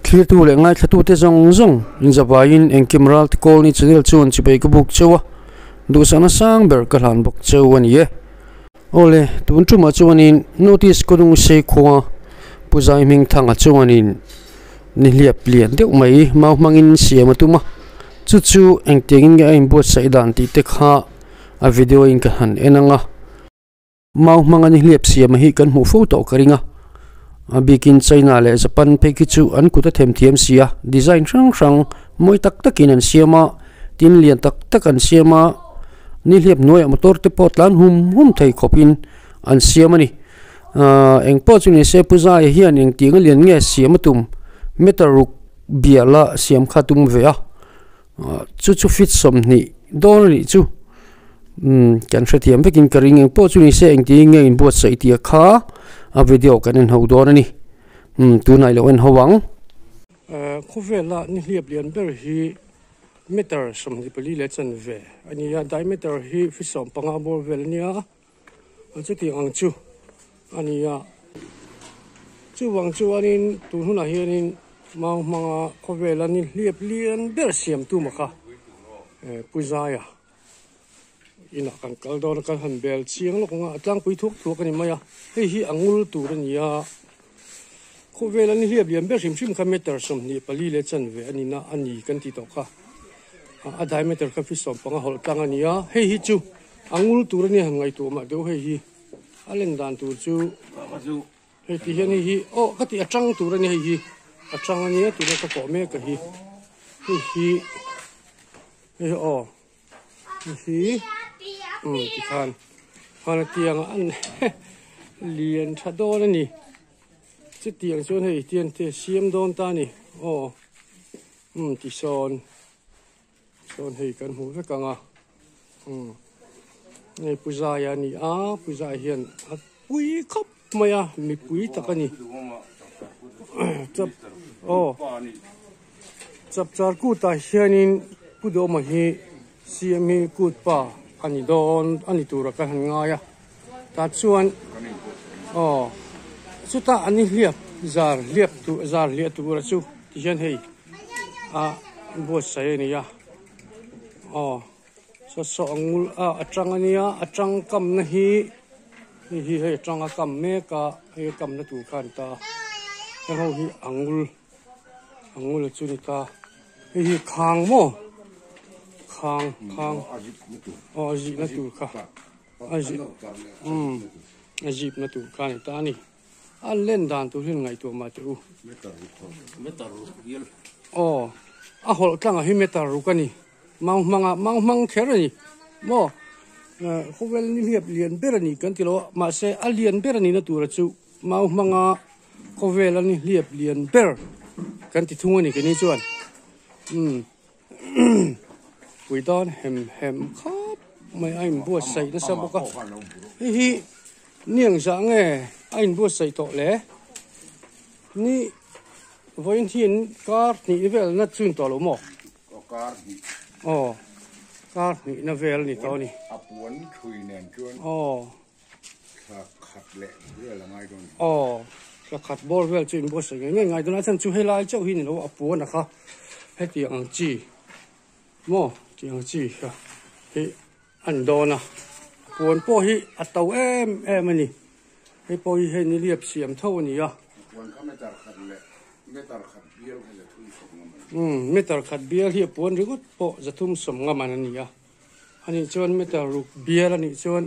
khi tu lệ ngay khi tu te zong zong in zabain en camera te call ni channel chuan chi bei ka buk chewa du sana sang ber ka hlan buk chewa ni e ole tun tu ma chuan in notice ko dung se khuwa puzai ming thanga chuan in ni liap lian deuh mai mau mangin siam atuma chu chu eng tengin ga in bot sai dan ti te kha a video in ka han enanga mau mangani liap siam hi kan mu photo karinga bikin China le Japan peki chu an kuta them thiam sia design rang rang moi tak takin an siama tin lian tak tak an siama ni liap noi motor te potlan hum thei khopin an siama ni eng po chu ni se puza hian eng ting lian nge siam tum metaruk biala siam khatum vea chu fit som ni don ni chu kan thetiam bekin karing eng po chu ni se eng ting nge in bot sai tia kha a video kan en ho don ani tu nai lo en howang khuvela ni liap lian ber hi meter som ni pali le chan ve ani ya diameter hi fi som panga bor vel nia chu ti ang chu ani ya chu wang chu anin tu huna hianin mau manga khuvela ni liap lian ber siam tu ma kha puzaya ina kan kal don kan han bel chiang lo nga atlang pui thuk thuk ani maya hei hi angul tur ania khuvela ni liap lian ber sim kha meter som ni pali le chan ve ani na ani kan ti to kha a diameter ka fi som panga hol tang ania hei hi chu angul tur ni hangai tu ma deu hei hi alen dan tur chu hei ti hian hi o ka ti atang tur ani hei hi atang ania tu ka ko me ka hi hei o hi ti khan hana tiang an lian tha don ani chi tiang chuan hei tian te siam don ta ni o ti son hei kan hu ve kanga nei puzaya ni a puzai hian a pui khop maya mi pui takani chap char ku ta hianin pudo ma hi siami kut pa ani don ani tura kan nga ya ta chuan chuta ani liap zar liap tu ra chu ti hian hei a bo sai ni ya so angul atang ania atang kam na hi hei atang kam me ka hei kam na tu khan ta ho hi angul chu ni ta hi khang mo khang ajib na tu kha ajib na tu kha ni ta ni an len dan tu hin ngai tu ma tu metar riel a hol tanga hi metar ru ka ni mang kher ni mo khovel ni liap lian ber ni kan ti lo ma se alien ber ni na tu ra chu manga khovel ni liap lian ber kan ti thung ni ke ni chuan pui don hem khop mai ai bu sai na sa boka hi niang za nge ai bu sai to le ni voin hin kar ni vel na chun to lo mo kar ni na vel ni to ni apuan thui nen chuan khat le la ngai don ka khat bor vel chin bu sai ngai don na chan chu helai chau hin lo apuan kha he ti ang chi mo tiang chi ha hi an dona pon po hi atau em ani hi po hi he ni liap siam tho ni ya pon ka metar khat le metar khat bial le thum som metar khat bial hi pon rigot po zathum som ngam an ni ya ani chon metar ru bial ani chon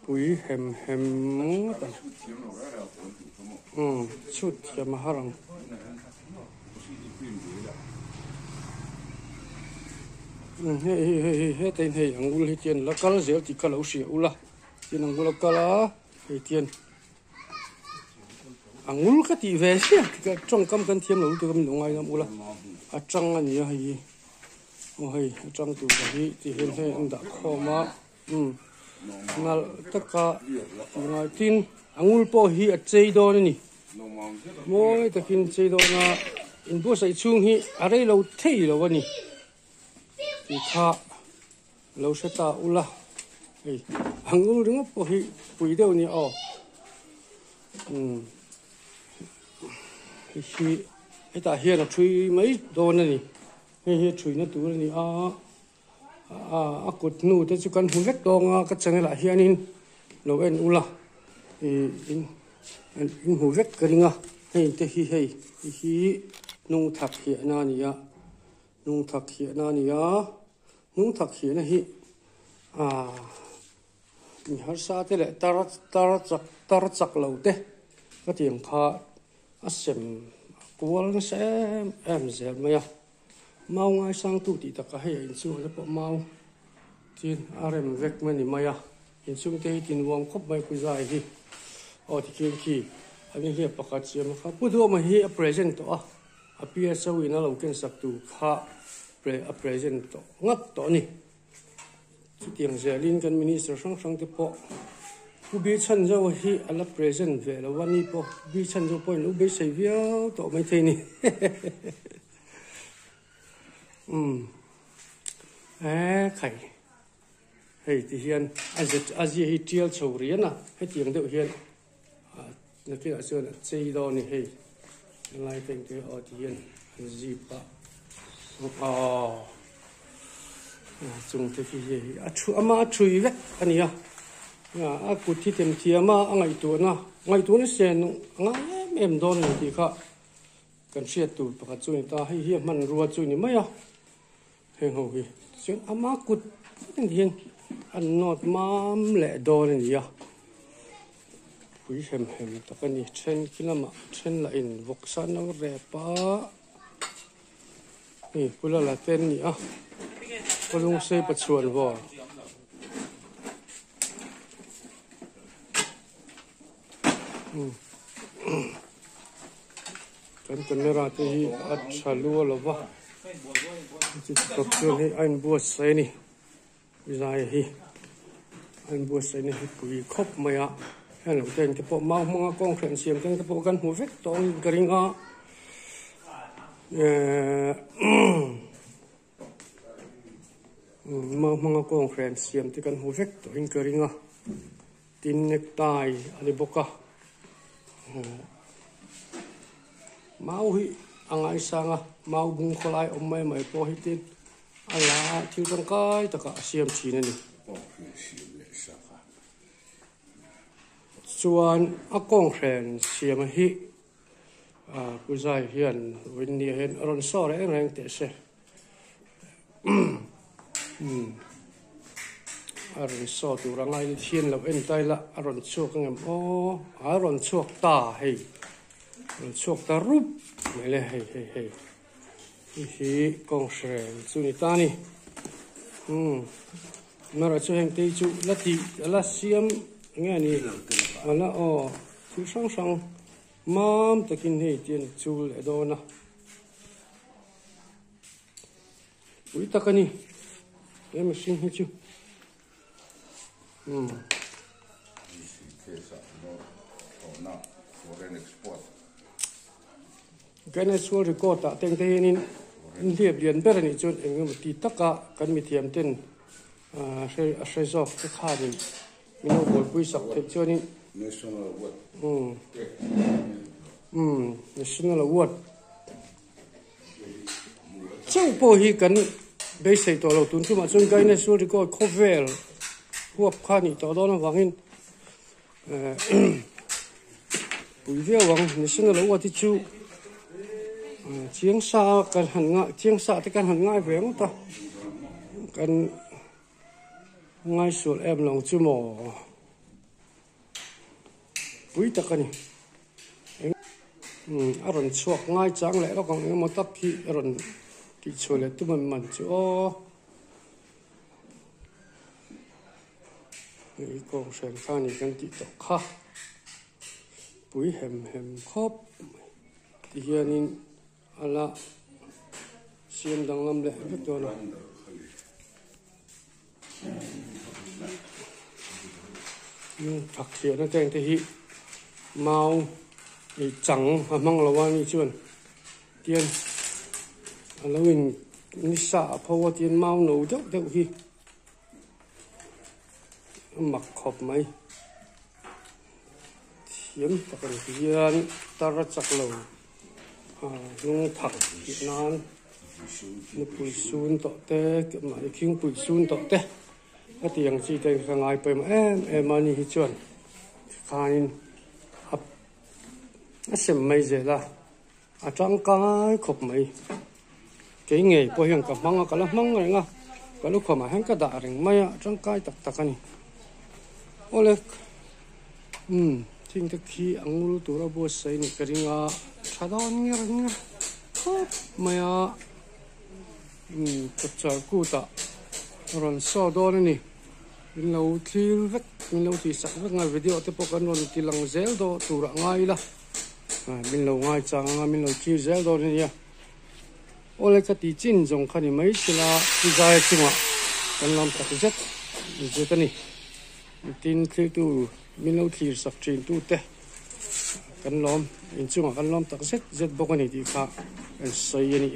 pui hem ta chut ya maharang he tên he angul he tian la kal zel ti kal usia ula tin angul kala he tian angul ka ti ve sia ka trong kam kan thiam lo tu kam ngai nam ula a chang ani ya hi hei chang tu hi ti hen he anda khoma ngal taka ngai tin angul po hi a chei do ni moi takin chei do na in bo sai chung hi arei lo thei lo ani ti kha lo seta ula hei angul ring po hi pui deu ni hi ta hian a thui mai don ani hi thui na tur ani a kut nu te chu kan hu vek donga ka changela hianin lo en ula in hu vek karinga hei te hi nung thak hi na nia nung thak hi na nia nung thak hi na hi mi har sa te le tar chak lo te ka tiang kha a sem kual na sem em zel maya mau ngai sang tu ti ta ka he in chu le po mau tin arem vek mani maya in chung te tin wam khop mai ku zai hi o ti kin ki ani hi pakhat chiam kha pu do ma hi a present to a pia so in a lo ken sak tu kha a present to ngat to ni chu tiang zelin kan minister sang te po u bi chan zo hi ala present ve lo wani po bi chan zo point u be sei viao to mai the ni khai hei ti hian azi hi tial choriana he tiang deuh hian na ki a chuan chei do ni hei lai teng te o ti hian zipa chung te ki hi a thu ama thui vek ania a kut thi tem thiama angai tu na sen anga em don ni ti kha kan sia tu pakhat chu ta hi man ruwa chu ni maya heng ho hi chen ama kut ten hian an not mam le don ni ya pui hem ta kan ni chen kilama chen la in voksan no re pa ni pula la ten ni Polong say patsuan bo. Kan kamera te hi at salu lova. Ti tokyo hi ein buat sai ni. Bizai hi. Ein buat sai ni pui khop maya. Han lo ten ke po mau mga kong khen siam ten ke po kan hu vek tong garinga. Mga conference siam te kan hu vek to hin karinga tin necktie ani boka mau hi angai sanga mau bung kholai mai mai po hi tin ala thil tang kai taka siam chin ani chuan a conference siam hi puzai hian win ni hen ron so re reng te se aron so tu rangai ni thian lo en tai la aron chuak ngam aron chuak ta hei aron chuak ta rup mele hei hi kong sren chu ni ta ni mara chu heng te chu lati ala siam nge ni ala chu sang mam takin hei tian chu le do na ui takani em sinh hết chưa? Cái này số record tại tên thế nên liệp liền bé này chọn em một tí tất cả cái mi thiam tên sẽ do cái khá đi mình nó bồi bùi sọc thêm cho nên national award trong bộ hi cần bây giờ tôi lâu tuần trước mà chúng cái này số thì có cover huộc khăn thì tôi đó là vàng bùi véo vàng national award thì chú chiang sa cần hẳn ngại chiang sa thì cần hẳn ngại về không ta cần ngay số em lòng chú mò bùi ta cần aron chuak ngay chang lẽ nó còn một tập khi aron kỳ chuột lẽ tụi mình chỗ cái con sen pha này cần tị tộc khác bùi hềm khóp thì hiện in ala xiêm đang làm lẽ biết cho nó thật hiện nó tên thì mau thì chẳng mà mang là quan như chuyện tiền là mình đi xả phô tiền mau nấu chắc đâu khi mặc hộp mấy hiếm ta cần tiền ta rất chắc lâu nung thẳng Việt Nam nó bùi xuân tọt té mà khiêng bùi xuân tọt té cái tiếng chỉ cái ngày bữa mà em anh đi chuẩn khai ấp xem mấy giờ là trong cái khop mấy cái nghề của hiện cả măng cái là măng này nga cái lúc mà hắn cái đà rừng mấy trong cái tắc này ôi chính thức khi anh lu tu ra bố say này cái nga cha đó nghe khop mấy cái chợ cũ ta rồi sau đó này mình lâu thì vắt mình lâu thì sẵn vắt ngay video tiếp tục anh rồi thì lăng gel đó tu ra ngay là mình lâu ngay chẳng mình lâu thì gel đó này ôi cái tí chín giống cái này mấy chỉ là cái dài chứ mà anh làm cái rất rất này tin khi tu mình lâu thì sắp trên tu te kan lom in chung kan lom tak set zet bok ani ti kha an sai ani